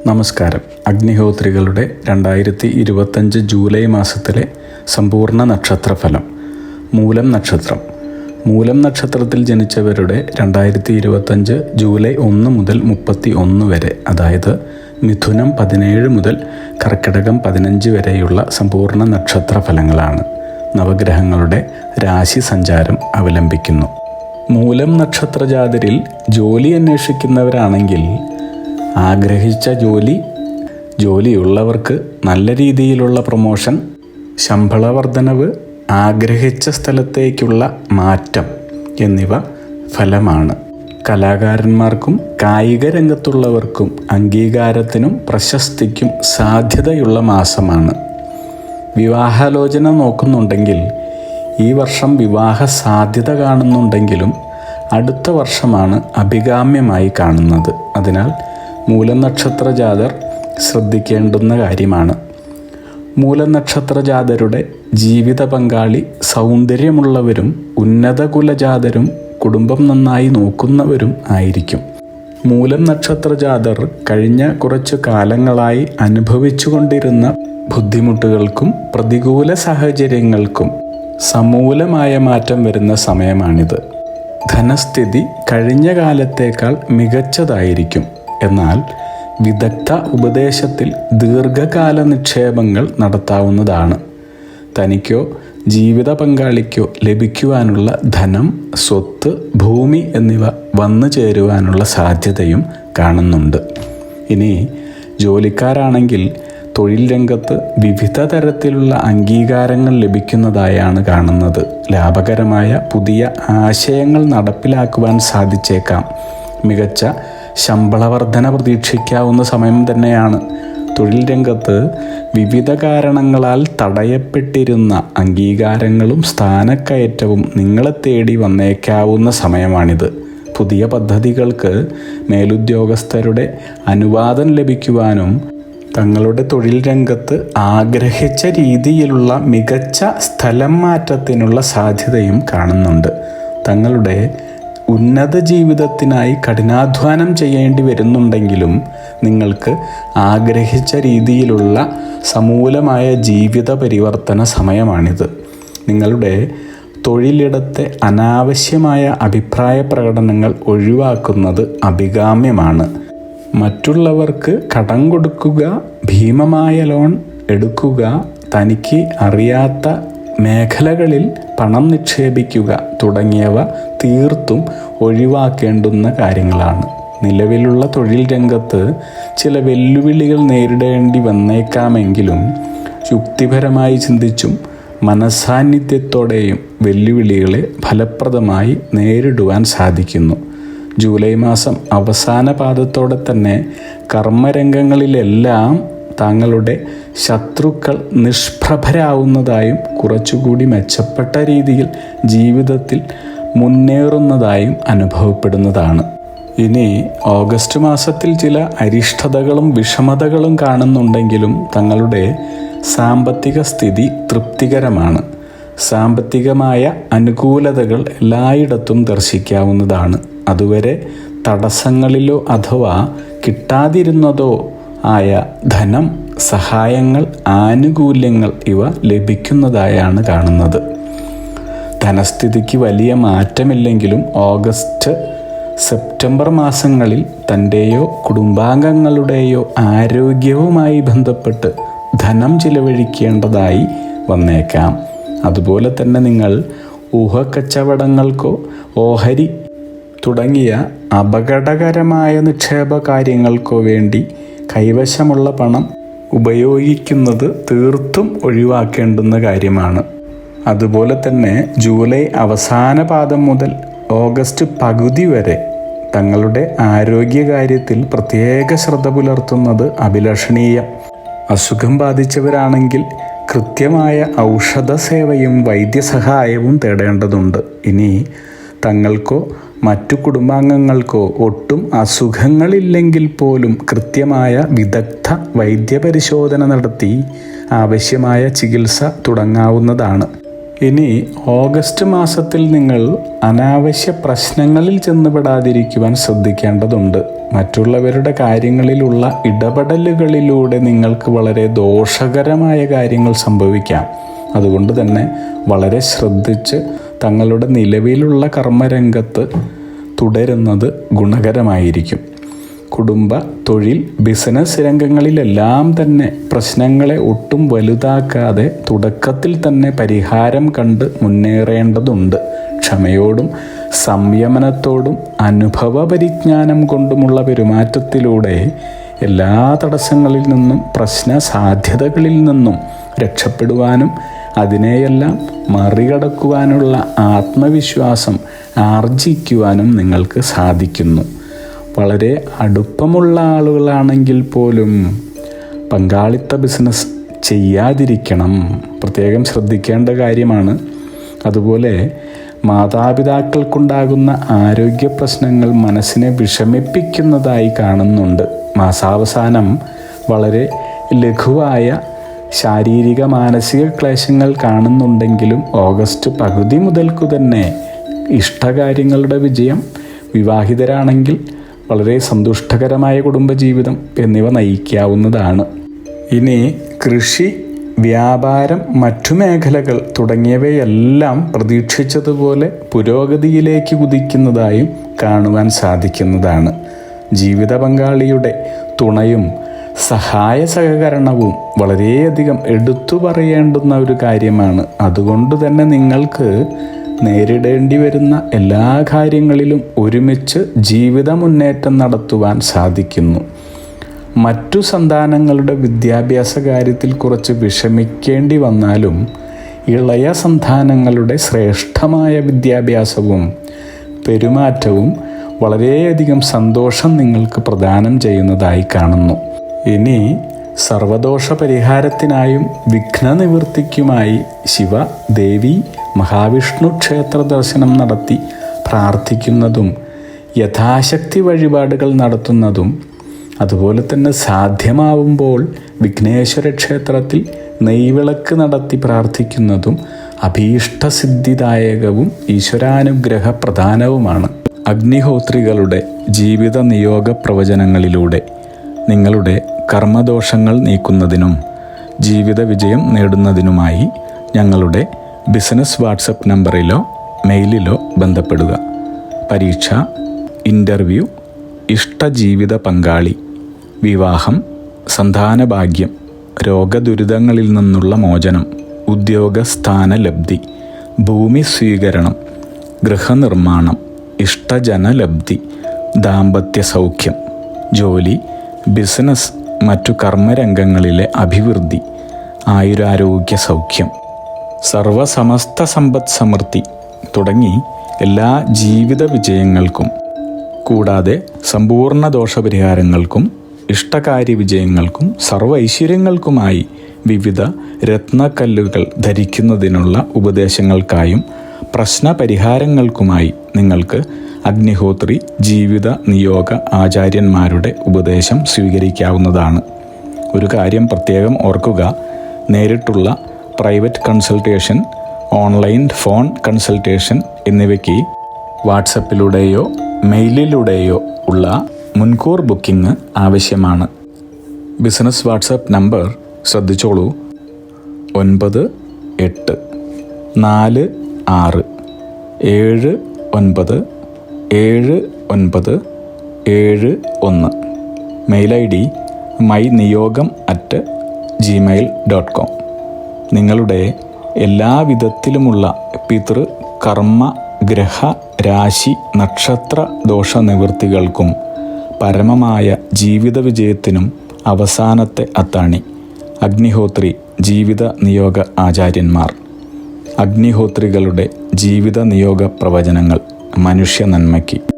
നമസ്കാരം. അഗ്നിഹോത്രികളുടെ 2025 ജൂലൈ മാസത്തിലെ സമ്പൂർണ്ണ നക്ഷത്രഫലം. മൂലം നക്ഷത്രം. മൂലം നക്ഷത്രത്തിൽ ജനിച്ചവരുടെ 2025 ജൂലൈ 1 മുതൽ 31 വരെ, അതായത് മിഥുനം 17 മുതൽ കർക്കിടകം 15 വരെയുള്ള സമ്പൂർണ്ണ നക്ഷത്രഫലങ്ങളാണ്. നവഗ്രഹങ്ങളുടെ രാശി സഞ്ചാരം അവലംബിക്കുന്നു. മൂലം നക്ഷത്രജാതരിൽ ജോലി അന്വേഷിക്കുന്നവരാണെങ്കിൽ ആഗ്രഹിച്ച ജോലിയുള്ളവർക്ക് നല്ല രീതിയിലുള്ള പ്രൊമോഷൻ, ശമ്പള വർധനവ്, ആഗ്രഹിച്ച സ്ഥലത്തേക്കുള്ള മാറ്റം എന്നിവ ഫലമാണ്. കലാകാരന്മാർക്കും കായിക രംഗത്തുള്ളവർക്കും അംഗീകാരത്തിനും പ്രശസ്തിക്കും സാധ്യതയുള്ള മാസമാണ്. വിവാഹാലോചന നോക്കുന്നുണ്ടെങ്കിൽ ഈ വർഷം വിവാഹ സാധ്യത കാണുന്നുണ്ടെങ്കിലും അടുത്ത വർഷമാണ് അഭികാമ്യമായി കാണുന്നത്. അതിനാൽ മൂലം നക്ഷത്ര ജാതർ ശ്രദ്ധിക്കേണ്ടുന്ന കാര്യമാണ്. മൂലം നക്ഷത്ര ജാതരുടെ ജീവിത പങ്കാളി സൗന്ദര്യമുള്ളവരും ഉന്നത കുലജാതരും കുടുംബം നന്നായി നോക്കുന്നവരും ആയിരിക്കും. മൂലം നക്ഷത്ര ജാതർ കഴിഞ്ഞ കുറച്ചു കാലങ്ങളായി അനുഭവിച്ചുകൊണ്ടിരുന്ന ബുദ്ധിമുട്ടുകൾക്കും പ്രതികൂല സാഹചര്യങ്ങൾക്കും സമൂലമായ മാറ്റം വരുന്ന സമയമാണിത്. ധനസ്ഥിതി കഴിഞ്ഞ കാലത്തേക്കാൾ മികച്ചതായിരിക്കും. എന്നാൽ വിദഗ്ധ ഉപദേശത്തിൽ ദീർഘകാല നിക്ഷേപങ്ങൾ നടത്താവുന്നതാണ്. തനിക്കോ ജീവിത പങ്കാളിക്കോ ലഭിക്കുവാനുള്ള ധനം, സ്വത്ത്, ഭൂമി എന്നിവ വന്നു ചേരുവാനുള്ള സാധ്യതയും കാണുന്നുണ്ട്. ഇനി ജോലിക്കാരാണെങ്കിൽ തൊഴിൽ രംഗത്ത് വിവിധ തരത്തിലുള്ള അംഗീകാരങ്ങൾ ലഭിക്കുന്നതായാണ് കാണുന്നത്. ലാഭകരമായ പുതിയ ആശയങ്ങൾ നടപ്പിലാക്കുവാൻ സാധിച്ചേക്കാം. മികച്ച ശമ്പള വർധന പ്രതീക്ഷിക്കാവുന്ന സമയം തന്നെയാണ്. തൊഴിൽ രംഗത്ത് വിവിധ കാരണങ്ങളാൽ തടയപ്പെട്ടിരുന്ന അംഗീകാരങ്ങളും സ്ഥാനക്കയറ്റവും നിങ്ങളെ തേടി വന്നേക്കാവുന്ന സമയമാണിത്. പുതിയ പദ്ധതികൾക്ക് മേലുദ്യോഗസ്ഥരുടെ അനുവാദം ലഭിക്കുവാനും തങ്ങളുടെ തൊഴിൽ രംഗത്ത് ആഗ്രഹിച്ച രീതിയിലുള്ള മികച്ച സ്ഥലം മാറ്റത്തിനുള്ള സാധ്യതയും കാണുന്നുണ്ട്. തങ്ങളുടെ ഉന്നത ജീവിതത്തിനായി കഠിനാധ്വാനം ചെയ്യേണ്ടി വരുന്നുണ്ടെങ്കിലും നിങ്ങൾക്ക് ആഗ്രഹിച്ച രീതിയിലുള്ള സമൂലമായ ജീവിത പരിവർത്തന സമയമാണിത്. നിങ്ങളുടെ തൊഴിലിടത്തെ അനാവശ്യമായ അഭിപ്രായ പ്രകടനങ്ങൾ ഒഴിവാക്കുന്നത് അഭികാമ്യമാണ്. മറ്റുള്ളവർക്ക് കടം കൊടുക്കുക, ഭീമമായ ലോൺ എടുക്കുക, തനിക്ക് അറിയാത്ത മേഖലകളിൽ പണം നിക്ഷേപിക്കുക തുടങ്ങിയവ തീർത്തും ഒഴിവാക്കേണ്ടുന്ന കാര്യങ്ങളാണ്. നിലവിലുള്ള തൊഴിൽ രംഗത്ത് ചില വെല്ലുവിളികൾ നേരിടേണ്ടി വന്നേക്കാമെങ്കിലും യുക്തിപരമായി ചിന്തിച്ചും മനസാന്നിധ്യത്തോടെയും വെല്ലുവിളികളെ ഫലപ്രദമായി നേരിടുവാൻ സാധിക്കുന്നു. ജൂലൈ മാസം അവസാന പാദത്തോടെ തന്നെ കർമ്മരംഗങ്ങളിലെല്ലാം താങ്കളുടെ ശത്രുക്കൾ നിഷ്പ്രഭരാവുന്നതായും കുറച്ചുകൂടി മെച്ചപ്പെട്ട രീതിയിൽ ജീവിതത്തിൽ മുന്നേറുന്നതായും അനുഭവപ്പെടുന്നതാണ്. ഇനി ഓഗസ്റ്റ് മാസത്തിൽ ചില അരിഷ്ടതകളും വിഷമതകളും കാണുന്നുണ്ടെങ്കിലും തങ്ങളുടെ സാമ്പത്തിക സ്ഥിതി തൃപ്തികരമാണ്. സാമ്പത്തികമായ അനുകൂലതകൾ എല്ലായിടത്തും ദർശിക്കാവുന്നതാണ്. അതുവരെ തടസ്സങ്ങളിലോ അഥവാ കിട്ടാതിരുന്നതോ ആയ ധനം, സഹായങ്ങൾ, ആനുകൂല്യങ്ങൾ ഇവ ലഭിക്കുന്നതായാണ് കാണുന്നത്. ധനസ്ഥിതിക്ക് വലിയ മാറ്റമില്ലെങ്കിലും ഓഗസ്റ്റ്, സെപ്റ്റംബർ മാസങ്ങളിൽ തൻ്റെയോ കുടുംബാംഗങ്ങളുടെയോ ആരോഗ്യവുമായി ബന്ധപ്പെട്ട് ധനം ചിലവഴിക്കേണ്ടതായി വന്നേക്കാം. അതുപോലെ തന്നെ നിങ്ങൾ ഊഹക്കച്ചവടങ്ങൾക്കോ ഓഹരി തുടങ്ങിയ അപകടകരമായ നിക്ഷേപ കാര്യങ്ങൾക്കോ വേണ്ടി കൈവശമുള്ള പണം ഉപയോഗിക്കുന്നത് തീർത്തും ഒഴിവാക്കേണ്ടുന്ന കാര്യമാണ്. അതുപോലെ തന്നെ ജൂലൈ അവസാന പാദം മുതൽ ഓഗസ്റ്റ് പകുതി വരെ തങ്ങളുടെ ആരോഗ്യകാര്യത്തിൽ പ്രത്യേക ശ്രദ്ധ പുലർത്തുന്നത് അഭിലഷണീയം. അസുഖം ബാധിച്ചവരാണെങ്കിൽ കൃത്യമായ ഔഷധ സേവയും വൈദ്യസഹായവും തേടേണ്ടതുണ്ട്. ഇനി തങ്ങൾക്കോ മറ്റു കുടുംബാംഗങ്ങൾക്കോ ഒട്ടും അസുഖങ്ങളില്ലെങ്കിൽ പോലും കൃത്യമായ വിദഗ്ധ വൈദ്യപരിശോധന നടത്തി ആവശ്യമായ ചികിത്സ തുടങ്ങാവുന്നതാണ്. ഇനി ഓഗസ്റ്റ് മാസത്തിൽ നിങ്ങൾ അനാവശ്യ പ്രശ്നങ്ങളിൽ ചെന്നുപെടാതിരിക്കുവാൻ ശ്രദ്ധിക്കേണ്ടതുണ്ട്. മറ്റുള്ളവരുടെ കാര്യങ്ങളിലുള്ള ഇടപെടലുകളിലൂടെ നിങ്ങൾക്ക് വളരെ ദോഷകരമായ കാര്യങ്ങൾ സംഭവിക്കാം. അതുകൊണ്ട് തന്നെ വളരെ ശ്രദ്ധിച്ച് തങ്ങളുടെ നിലവിലുള്ള കർമ്മരംഗത്ത് തുടരുന്നത് ഗുണകരമായിരിക്കും. കുടുംബ, തൊഴിൽ, ബിസിനസ് രംഗങ്ങളിലെല്ലാം തന്നെ പ്രശ്നങ്ങളെ ഒട്ടും വലുതാക്കാതെ തുടക്കത്തിൽ തന്നെ പരിഹാരം കണ്ട് മുന്നേറേണ്ടതുണ്ട്. ക്ഷമയോടും സംയമനത്തോടും അനുഭവ പരിജ്ഞാനം കൊണ്ടുമുള്ള പെരുമാറ്റത്തിലൂടെ എല്ലാ തടസ്സങ്ങളിൽ നിന്നും പ്രശ്ന സാധ്യതകളിൽ നിന്നും രക്ഷപ്പെടുവാനും അതിനെയെല്ലാം മറികടക്കുവാനുള്ള ആത്മവിശ്വാസം ആർജിക്കുവാനും നിങ്ങൾക്ക് സാധിക്കുന്നു. വളരെ അടുപ്പമുള്ള ആളുകളാണെങ്കിൽ പോലും പങ്കാളിത്ത ബിസിനസ് ചെയ്യാതിരിക്കണം, പ്രത്യേകം ശ്രദ്ധിക്കേണ്ട കാര്യമാണ്. അതുപോലെ മാതാപിതാക്കൾക്കുണ്ടാകുന്ന ആരോഗ്യ പ്രശ്നങ്ങൾ മനസ്സിനെ വിഷമിപ്പിക്കുന്നതായി കാണുന്നുണ്ട്. മാസാവസാനം വളരെ ലഘുവായ ശാരീരിക മാനസിക ക്ലേശങ്ങൾ കാണുന്നുണ്ടെങ്കിലും ഓഗസ്റ്റ് പകുതി മുതൽക്കു തന്നെ ഇഷ്ടകാര്യങ്ങളുടെ വിജയം, വിവാഹിതരാണെങ്കിൽ വളരെ സന്തുഷ്ടകരമായ കുടുംബജീവിതം എന്നിവ നയിക്കാവുന്നതാണ്. ഇനി കൃഷി, വ്യാപാരം, മറ്റു മേഖലകൾ തുടങ്ങിയവയെല്ലാം പ്രതീക്ഷിച്ചതുപോലെ പുരോഗതിയിലേക്ക് കുതിക്കുന്നതായും കാണുവാൻ സാധിക്കുന്നതാണ്. ജീവിത പങ്കാളിയുടെ തുണയും സഹായ സഹകരണവും വളരെയധികം എടുത്തു പറയേണ്ടുന്ന ഒരു കാര്യമാണ്. അതുകൊണ്ട് തന്നെ നിങ്ങൾക്ക് നേരിടേണ്ടി വരുന്ന എല്ലാ കാര്യങ്ങളിലും ഒരുമിച്ച് ജീവിത മുന്നേറ്റം നടത്തുവാൻ സാധിക്കുന്നു. മറ്റു സന്താനങ്ങളുടെ വിദ്യാഭ്യാസ കാര്യത്തിൽ കുറച്ച് വിഷമിക്കേണ്ടി വന്നാലും ഇളയ സന്താനങ്ങളുടെ ശ്രേഷ്ഠമായ വിദ്യാഭ്യാസവും പെരുമാറ്റവും വളരെയധികം സന്തോഷം നിങ്ങൾക്ക് പ്രദാനം ചെയ്യുന്നതായി കാണുന്നു. ഇനി സർവദോഷ പരിഹാരത്തിനായും വിഘ്നനിവൃത്തിക്കുമായി ശിവ, ദേവി, മഹാവിഷ്ണു ക്ഷേത്ര ദർശനം നടത്തി പ്രാർത്ഥിക്കുന്നതും യഥാശക്തി വഴിപാടുകൾ നടത്തുന്നതും, അതുപോലെ തന്നെ സാധ്യമാവുമ്പോൾ വിഘ്നേശ്വര ക്ഷേത്രത്തിൽ നെയ്വിളക്ക് നടത്തി പ്രാർത്ഥിക്കുന്നതും അഭീഷ്ടസിദ്ധിദായകവും ഈശ്വരാനുഗ്രഹ പ്രധാനവുമാണ്. അഗ്നിഹോത്രികളുടെ ജീവിത നിയോഗ പ്രവചനങ്ങളിലൂടെ നിങ്ങളുടെ കർമ്മദോഷങ്ങൾ നീക്കുന്നതിനും ജീവിത വിജയം നേടുന്നതിനുമായി ഞങ്ങളുടെ ബിസിനസ് വാട്സപ്പ് നമ്പറിലോ മെയിലിലോ ബന്ധപ്പെടുക. പരീക്ഷ, ഇൻ്റർവ്യൂ, ഇഷ്ടജീവിത പങ്കാളി, വിവാഹം, സന്താനഭാഗ്യം, രോഗദുരിതങ്ങളിൽ നിന്നുള്ള മോചനം, ഉദ്യോഗസ്ഥാന ലബ്ധി, ഭൂമി സ്വീകരണം, ഗൃഹനിർമ്മാണം, ഇഷ്ടജനലബ്ധി, ദാമ്പത്യ സൗഖ്യം, ജോലി, ബിസിനസ്, മറ്റു കർമ്മരംഗങ്ങളിലെ അഭിവൃദ്ധി, ആയുരാരോഗ്യ സൗഖ്യം, സർവസമസ്ത സമ്പദ് സമൃദ്ധി തുടങ്ങി എല്ലാ ജീവിത വിജയങ്ങൾക്കും, കൂടാതെ സമ്പൂർണ്ണ ദോഷപരിഹാരങ്ങൾക്കും ഇഷ്ടകാര്യ വിജയങ്ങൾക്കും സർവ്വ ഐശ്വര്യങ്ങൾക്കുമായി വിവിധ രത്നക്കല്ലുകൾ ധരിക്കുന്നതിനുള്ള ഉപദേശങ്ങൾക്കായും പ്രശ്നപരിഹാരങ്ങൾക്കുമായി നിങ്ങൾക്ക് അഗ്നിഹോത്രി ജീവിത നിയോഗ ആചാര്യന്മാരുടെ ഉപദേശം സ്വീകരിക്കാവുന്നതാണ്. ഒരു കാര്യം പ്രത്യേകം ഓർക്കുക, നേരിട്ടുള്ള private consultation, online phone consultation എന്നിവയ്ക്ക് വാട്സപ്പിലൂടെയോ മെയിലിലൂടെയോ ഉള്ള മുൻകൂർ ബുക്കിംഗ് ആവശ്യമാണ്. ബിസിനസ് വാട്സപ്പ് നമ്പർ ശ്രദ്ധിച്ചോളൂ: 9846797971. Mail ID myniyogam@gmail.com. നിങ്ങളുടെ എല്ലാവിധത്തിലുമുള്ള പിതൃ, കർമ്മ, ഗ്രഹ, രാശി, നക്ഷത്ര ദോഷ നിവൃത്തികൾക്കും പരമമായ ജീവിത വിജയത്തിനും അവസാനത്തെ അത്താണി അഗ്നിഹോത്രി ജീവിത നിയോഗ ആചാര്യന്മാർ. അഗ്നിഹോത്രികളുടെ ജീവിത നിയോഗ പ്രവചനങ്ങൾ മനുഷ്യ നന്മയ്ക്ക്.